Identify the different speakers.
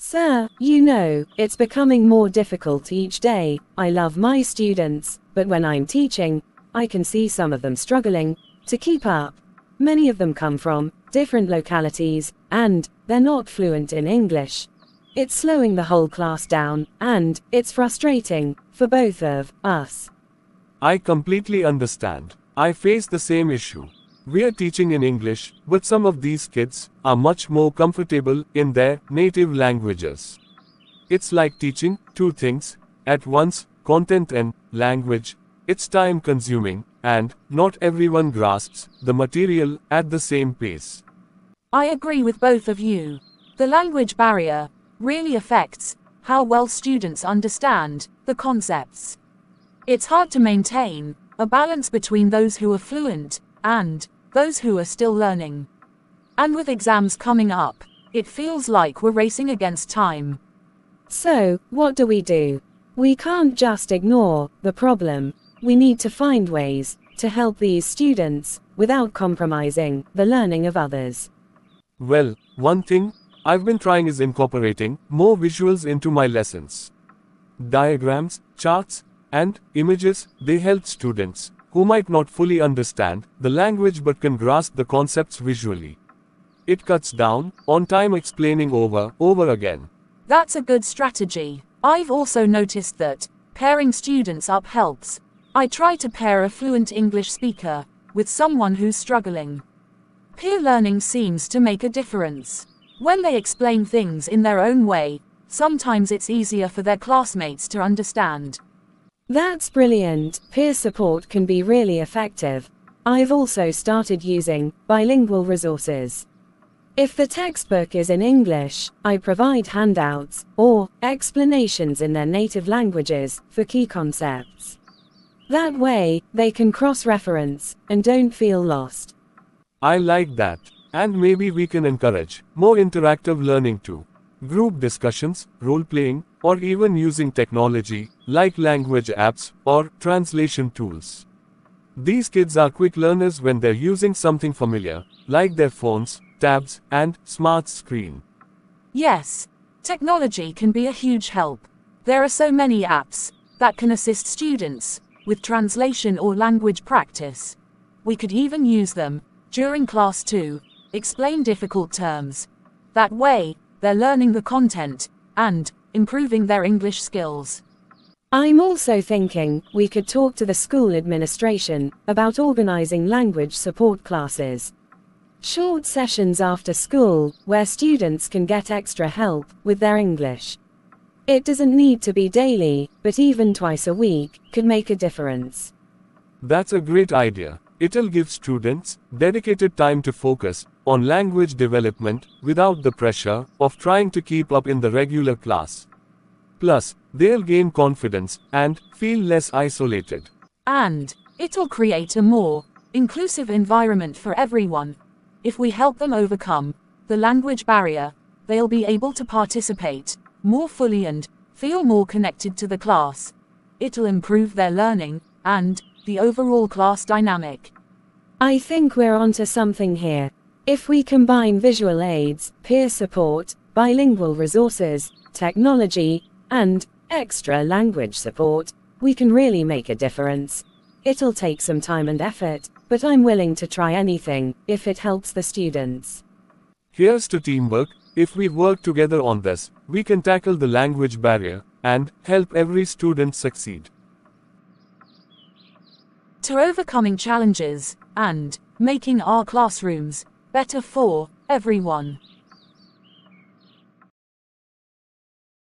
Speaker 1: Sir, you know, it's becoming more difficult each day. I love my students, but when I'm teaching, I can see some of them struggling to keep up. Many of them come from different localities, and they're not fluent in English. It's slowing the whole class down, and it's frustrating for both of us.
Speaker 2: I completely understand. I face the same issue. We are teaching in English, but some of these kids are much more comfortable in their native languages. It's like teaching two things at once, content and language. It's time consuming, and not everyone grasps the material at the same pace.
Speaker 3: I agree with both of you. The language barrier really affects how well students understand the concepts. It's hard to maintain a balance between those who are fluent and those who are still learning. And with exams coming up, it feels like we're racing against time.
Speaker 1: So, what do? We can't just ignore the problem. We need to find ways to help these students without compromising the learning of others.
Speaker 2: Well, one thing I've been trying is incorporating more visuals into my lessons. Diagrams, charts, and images, they help students who might not fully understand the language but can grasp the concepts visually. It cuts down on time explaining over again.
Speaker 3: That's a good strategy. I've also noticed that pairing students up helps. I try to pair a fluent English speaker with someone who's struggling. Peer learning seems to make a difference. When they explain things in their own way, sometimes it's easier for their classmates to understand.
Speaker 1: That's brilliant. Peer support can be really effective. I've also started using bilingual resources. If the textbook is in English, I provide handouts or explanations in their native languages for key concepts. That way, they can cross-reference and don't feel lost.
Speaker 2: I like that. And maybe we can encourage more interactive learning too. Group discussions, role-playing, or even using technology like language apps or translation tools. These kids are quick learners when they're using something familiar, like their phones, tabs, and smart screen.
Speaker 3: Yes, technology can be a huge help. There are so many apps that can assist students with translation or language practice. We could even use them during class to explain difficult terms. That way, they're learning the content and improving their English skills.
Speaker 1: I'm also thinking we could talk to the school administration about organizing language support classes. Short sessions after school where students can get extra help with their English. It doesn't need to be daily, but even twice a week could make a difference.
Speaker 2: That's a great idea. It'll give students dedicated time to focus on language development without the pressure of trying to keep up in the regular class. Plus, they'll gain confidence and feel less isolated.
Speaker 3: And it'll create a more inclusive environment for everyone. If we help them overcome the language barrier, they'll be able to participate more fully and feel more connected to the class. It'll improve their learning and the overall class dynamic.
Speaker 1: I think we're onto something here. If we combine visual aids, peer support, bilingual resources, technology, and extra language support, we can really make a difference. It'll take some time and effort, but I'm willing to try anything if it helps the students.
Speaker 2: Here's to teamwork. If we work together on this, we can tackle the language barrier and help every student succeed.
Speaker 3: To overcoming challenges and making our classrooms better for everyone.